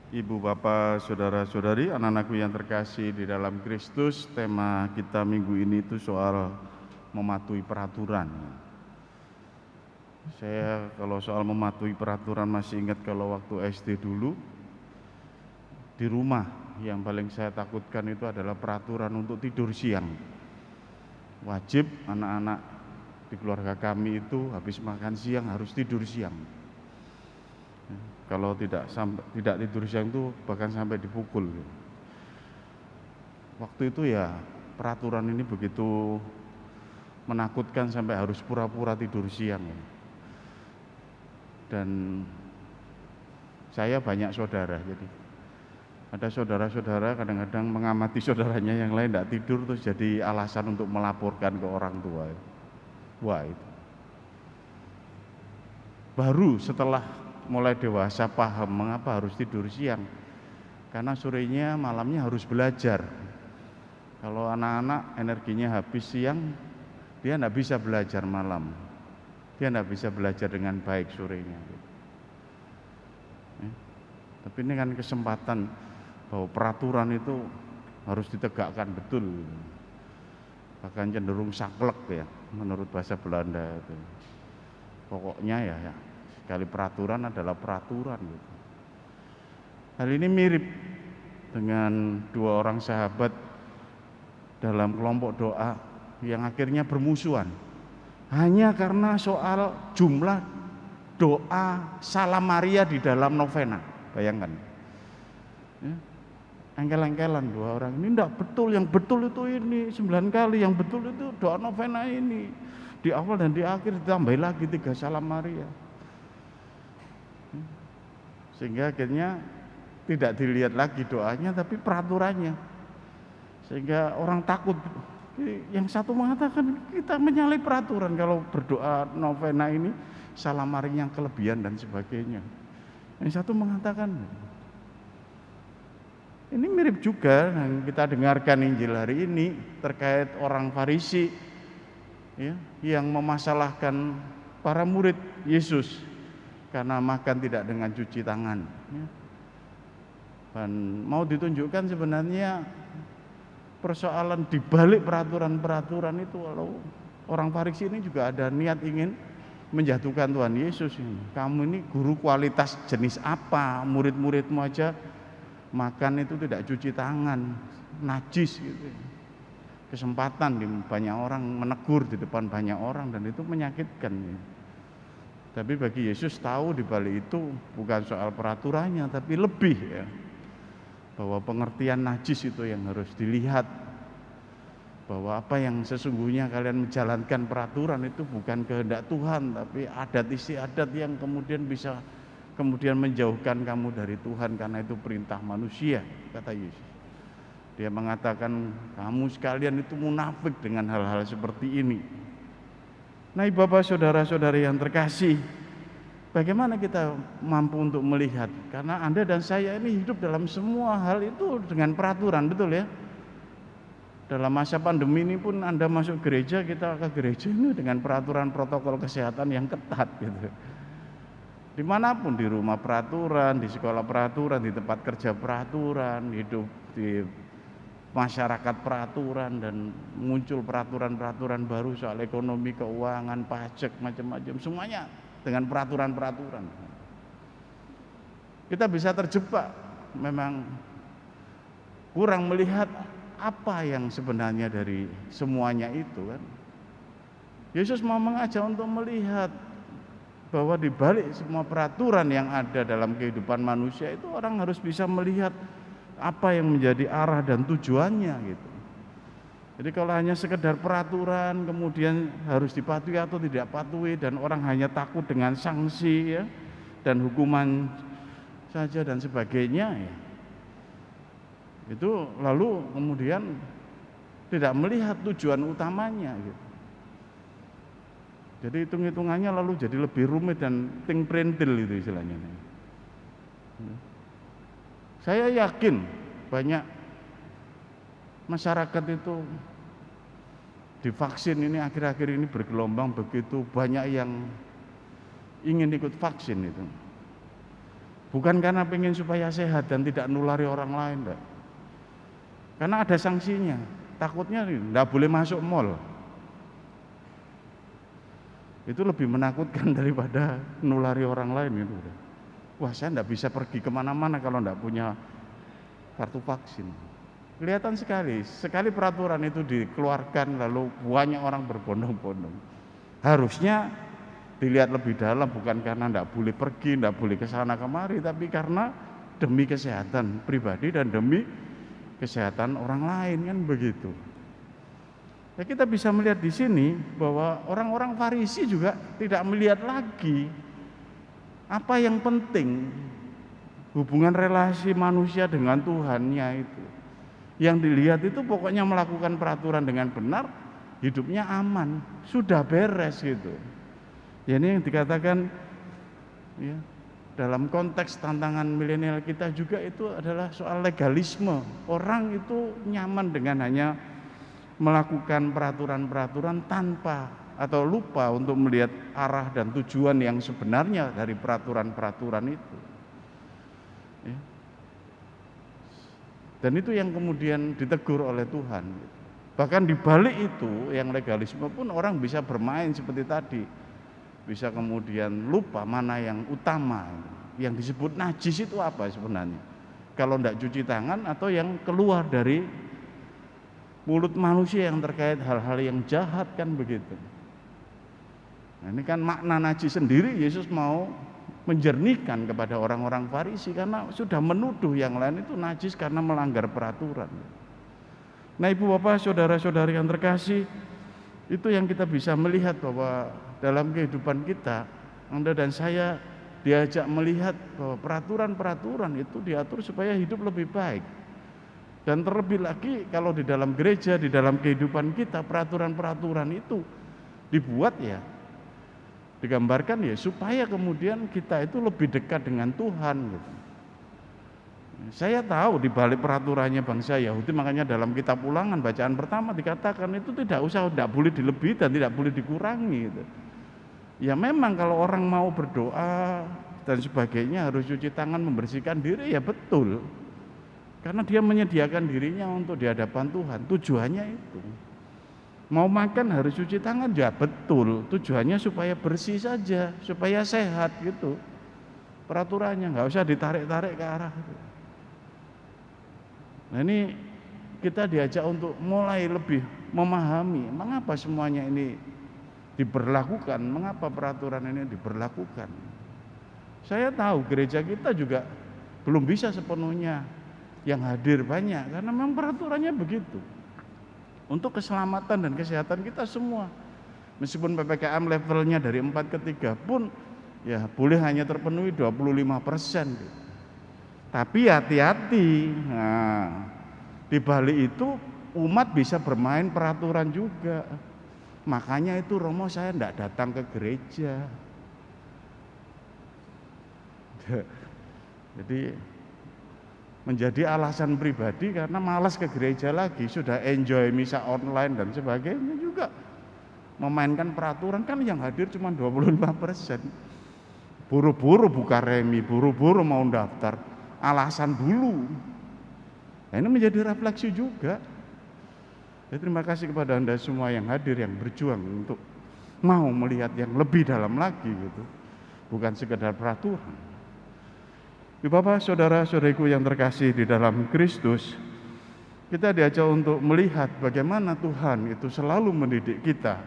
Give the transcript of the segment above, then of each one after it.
Ibu, Bapak, Saudara-saudari, anak-anakku yang terkasih di dalam Kristus, tema kita minggu ini itu soal mematuhi peraturan. Saya kalau soal mematuhi peraturan masih ingat kalau waktu SD dulu, di rumah yang paling saya takutkan itu adalah peraturan untuk tidur siang. Wajib anak-anak di keluarga kami itu habis makan siang harus tidur siang. Kalau tidak tidur siang itu bahkan sampai dipukul. Waktu itu ya peraturan ini begitu menakutkan sampai harus pura-pura tidur siang. Dan saya banyak saudara, jadi ada saudara-saudara kadang-kadang mengamati saudaranya yang lain tidak tidur terus jadi alasan untuk melaporkan ke orang tua. Wah, itu baru setelah mulai dewasa paham mengapa harus tidur siang, karena sorenya malamnya harus belajar. Kalau anak-anak energinya habis siang, dia tidak bisa belajar malam, dia tidak bisa belajar dengan baik sorenya. Tapi ini kan kesempatan bahwa peraturan itu harus ditegakkan betul, bahkan cenderung saklek ya menurut bahasa Belanda itu. Pokoknya ya sekali peraturan adalah peraturan gitu. Hal ini mirip dengan dua orang sahabat dalam kelompok doa yang akhirnya bermusuhan hanya karena soal jumlah doa Salam Maria di dalam novena. Bayangkan ya, engkel-engkelan dua orang ini enggak betul, yang betul itu ini 9 kali, yang betul itu doa novena ini di awal dan di akhir ditambah lagi 3 Salam Maria, sehingga akhirnya tidak dilihat lagi doanya tapi peraturannya, sehingga orang takut. Yang satu mengatakan kita menyalahi peraturan kalau berdoa novena ini Salam Maria yang kelebihan dan sebagainya. Yang satu mengatakan ini mirip juga yang kita dengarkan Injil hari ini terkait orang Farisi ya, yang memasalahkan para murid Yesus karena makan tidak dengan cuci tangan ya. Dan mau ditunjukkan sebenarnya persoalan di balik peraturan-peraturan itu, kalau orang Farisi ini juga ada niat ingin menjatuhkan Tuhan Yesus ini. Kamu ini guru kualitas jenis apa? Murid-muridmu aja makan itu tidak cuci tangan, najis gitu. Kesempatan di banyak orang menegur di depan banyak orang dan itu menyakitkan. Tapi bagi Yesus tahu di balik itu bukan soal peraturannya tapi lebih ya, bahwa pengertian najis itu yang harus dilihat, bahwa apa yang sesungguhnya kalian menjalankan peraturan itu bukan kehendak Tuhan tapi adat istiadat yang kemudian bisa menjauhkan kamu dari Tuhan karena itu perintah manusia, kata Yesus. Dia mengatakan kamu sekalian itu munafik dengan hal-hal seperti ini. Nah, Bapak, saudara-saudari yang terkasih, bagaimana kita mampu untuk melihat? Karena Anda dan saya ini hidup dalam semua hal itu dengan peraturan, betul ya? Dalam masa pandemi ini pun Anda masuk gereja, kita ke gereja ini dengan peraturan protokol kesehatan yang ketat gitu. Dimanapun, di rumah peraturan, di sekolah peraturan, di tempat kerja peraturan, hidup di masyarakat peraturan, dan muncul peraturan-peraturan baru soal ekonomi, keuangan, pajak, macam-macam, semuanya dengan peraturan-peraturan. Kita bisa terjebak, memang kurang melihat apa yang sebenarnya dari semuanya itu kan. Yesus mau mengajak untuk melihat bahwa di balik semua peraturan yang ada dalam kehidupan manusia itu orang harus bisa melihat apa yang menjadi arah dan tujuannya gitu. Jadi kalau hanya sekedar peraturan kemudian harus dipatuhi atau tidak patuhi dan orang hanya takut dengan sanksi ya dan hukuman saja dan sebagainya ya, itu lalu kemudian tidak melihat tujuan utamanya gitu. Jadi hitung-hitungannya lalu jadi lebih rumit dan ting printil itu istilahnya. Saya yakin banyak masyarakat itu divaksin ini akhir-akhir ini bergelombang begitu banyak yang ingin ikut vaksin itu. Bukan karena pengen supaya sehat dan tidak nulari orang lain, enggak. Karena ada sanksinya. Takutnya enggak boleh masuk mall. Itu lebih menakutkan daripada nulari orang lain gitu. Wah, saya enggak bisa pergi kemana-mana kalau enggak punya kartu vaksin. Kelihatan sekali peraturan itu dikeluarkan lalu banyak orang berbondong-bondong. Harusnya dilihat lebih dalam, bukan karena enggak boleh pergi, enggak boleh ke sana kemari, tapi karena demi kesehatan pribadi dan demi kesehatan orang lain, kan begitu. Ya, kita bisa melihat di sini bahwa orang-orang Farisi juga tidak melihat lagi apa yang penting, hubungan relasi manusia dengan Tuhannya itu. Yang dilihat itu pokoknya melakukan peraturan dengan benar, hidupnya aman, sudah beres gitu. Ya, ini yang dikatakan ya, dalam konteks tantangan milenial kita juga itu adalah soal legalisme. Orang itu nyaman dengan hanya melakukan peraturan-peraturan tanpa atau lupa untuk melihat arah dan tujuan yang sebenarnya dari peraturan-peraturan itu. Ya. Dan itu yang kemudian ditegur oleh Tuhan. Bahkan di balik itu yang legalisme pun orang bisa bermain seperti tadi. Bisa kemudian lupa mana yang utama. Yang disebut najis itu apa sebenarnya? Kalau tidak cuci tangan atau yang keluar dari mulut manusia yang terkait hal-hal yang jahat, kan begitu. Nah, ini kan makna najis sendiri Yesus mau menjernihkan kepada orang-orang Farisi karena sudah menuduh yang lain itu najis karena melanggar peraturan. Nah, Ibu Bapak, saudara-saudari yang terkasih, itu yang kita bisa melihat bahwa dalam kehidupan kita, Anda dan saya diajak melihat bahwa peraturan-peraturan itu diatur supaya hidup lebih baik. Dan terlebih lagi kalau di dalam gereja, di dalam kehidupan kita, peraturan-peraturan itu dibuat ya, digambarkan ya supaya kemudian kita itu lebih dekat dengan Tuhan gitu. Saya tahu di balik peraturannya bangsa Yahudi, makanya dalam kitab Ulangan bacaan pertama dikatakan itu tidak boleh dilebih dan tidak boleh dikurangi gitu. Ya memang kalau orang mau berdoa dan sebagainya harus cuci tangan, membersihkan diri, ya betul. Karena dia menyediakan dirinya untuk di hadapan Tuhan, tujuannya itu. Mau makan harus cuci tangan, ya betul, tujuannya supaya bersih saja, supaya sehat gitu. Peraturannya nggak usah ditarik-tarik ke arah itu. Nah, ini kita diajak untuk mulai lebih memahami mengapa semuanya ini diberlakukan, mengapa peraturan ini diberlakukan. Saya tahu gereja kita juga belum bisa sepenuhnya yang hadir banyak, karena memang peraturannya begitu. Untuk keselamatan dan kesehatan kita semua. Meskipun PPKM levelnya dari 4 ke 3 pun ya boleh hanya terpenuhi 25%. Tapi hati-hati. Nah, di balik itu umat bisa bermain peraturan juga. Makanya itu Romo saya enggak datang ke gereja. Jadi menjadi alasan pribadi karena malas ke gereja lagi, sudah enjoy misa online dan sebagainya juga. Memainkan peraturan, kan yang hadir cuma 25%. Buru-buru buka remi, buru-buru mau daftar, alasan dulu. Nah, ini menjadi refleksi juga. Ya, terima kasih kepada Anda semua yang hadir, yang berjuang untuk mau melihat yang lebih dalam lagi gitu. Bukan sekedar peraturan. Ibu Bapak, saudara-saudariku yang terkasih di dalam Kristus, kita diajak untuk melihat bagaimana Tuhan itu selalu mendidik kita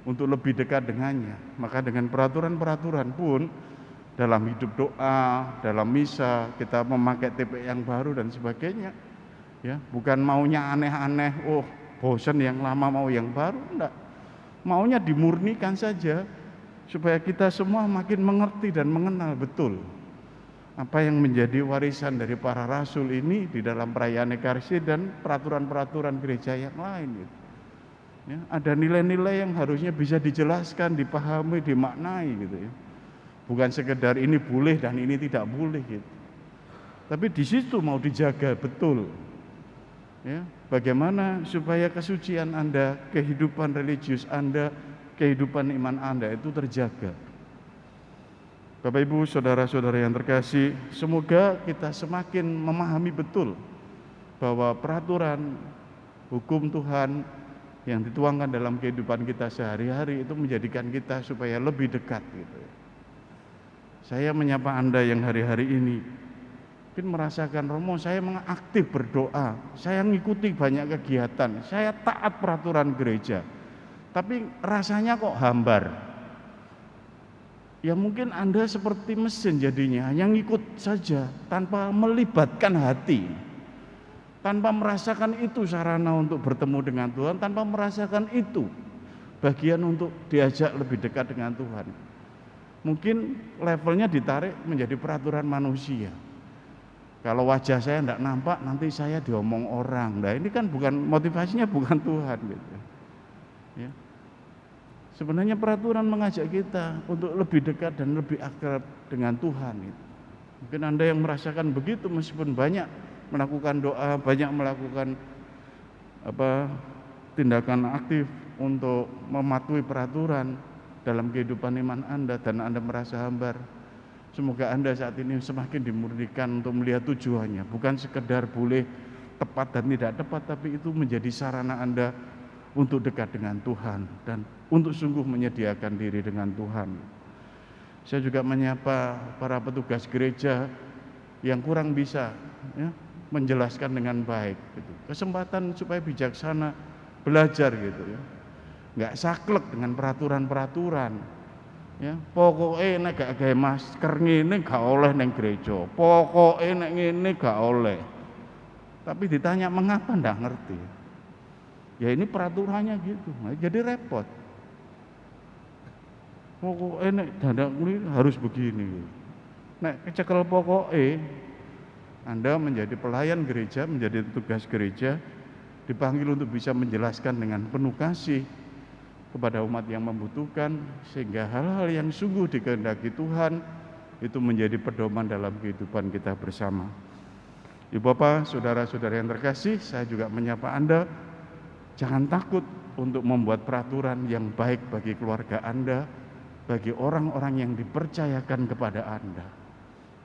untuk lebih dekat dengannya. Maka dengan peraturan-peraturan pun dalam hidup doa, dalam misa, kita memakai TP yang baru dan sebagainya. Ya, bukan maunya aneh-aneh, bosan yang lama mau yang baru, enggak. Maunya dimurnikan saja supaya kita semua makin mengerti dan mengenal betul apa yang menjadi warisan dari para rasul ini di dalam perayaan Ekaristi dan peraturan-peraturan gereja yang lain gitu. Ya, ada nilai-nilai yang harusnya bisa dijelaskan, dipahami, dimaknai gitu ya. Bukan sekedar ini boleh dan ini tidak boleh gitu. Tapi di situ mau dijaga betul. Ya, bagaimana supaya kesucian Anda, kehidupan religius Anda, kehidupan iman Anda itu terjaga. Bapak Ibu, saudara-saudara yang terkasih, semoga kita semakin memahami betul bahwa peraturan hukum Tuhan yang dituangkan dalam kehidupan kita sehari-hari itu menjadikan kita supaya lebih dekat gitu. Saya menyapa Anda yang hari-hari ini mungkin merasakan, Romo, saya aktif berdoa, saya ngikuti banyak kegiatan, saya taat peraturan gereja, tapi rasanya kok hambar. Ya mungkin Anda seperti mesin jadinya, hanya ngikut saja tanpa melibatkan hati, tanpa merasakan itu sarana untuk bertemu dengan Tuhan, tanpa merasakan itu bagian untuk diajak lebih dekat dengan Tuhan. Mungkin levelnya ditarik menjadi peraturan manusia. Kalau wajah saya tidak nampak, nanti saya diomong orang. Nah ini kan bukan motivasinya, bukan Tuhan gitu. Ya. Sebenarnya peraturan mengajak kita untuk lebih dekat dan lebih akrab dengan Tuhan. Mungkin Anda yang merasakan begitu, meskipun banyak melakukan doa, banyak melakukan tindakan aktif untuk mematuhi peraturan dalam kehidupan iman Anda, dan Anda merasa hambar. Semoga Anda saat ini semakin dimurnikan untuk melihat tujuannya, bukan sekedar boleh tepat dan tidak tepat, tapi itu menjadi sarana Anda untuk dekat dengan Tuhan dan untuk sungguh menyediakan diri dengan Tuhan. Saya juga menyapa para petugas gereja yang kurang bisa menjelaskan dengan baik gitu. Kesempatan supaya bijaksana belajar gitu ya. Enggak saklek dengan peraturan-peraturan. Ya, pokoknya nek gak gawe masker ngene gak oleh neng gereja. Pokoknya nek ngene gak oleh. Tapi ditanya mengapa ndak ngerti. Ya ini peraturannya gitu, jadi repot. Pokoknya nek dadak harus begini. Nek kecekel pokoknya, Anda menjadi pelayan gereja, menjadi tugas gereja, dipanggil untuk bisa menjelaskan dengan penuh kasih kepada umat yang membutuhkan, sehingga hal-hal yang sungguh dikehendaki Tuhan itu menjadi pedoman dalam kehidupan kita bersama. Ibu Bapak, saudara-saudara yang terkasih, saya juga menyapa Anda. Jangan takut untuk membuat peraturan yang baik bagi keluarga Anda, bagi orang-orang yang dipercayakan kepada Anda.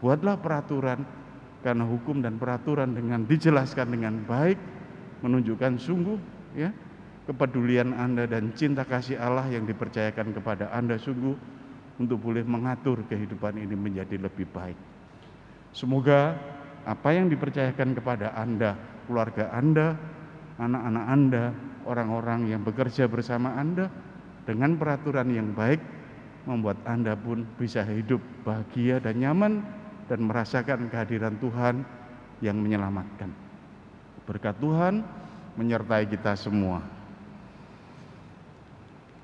Buatlah peraturan, karena hukum dan peraturan dengan dijelaskan dengan baik menunjukkan sungguh ya kepedulian Anda dan cinta kasih Allah yang dipercayakan kepada Anda sungguh untuk boleh mengatur kehidupan ini menjadi lebih baik. Semoga apa yang dipercayakan kepada Anda, keluarga Anda, anak-anak Anda, orang-orang yang bekerja bersama Anda dengan peraturan yang baik membuat Anda pun bisa hidup bahagia dan nyaman dan merasakan kehadiran Tuhan yang menyelamatkan. Berkat Tuhan menyertai kita semua.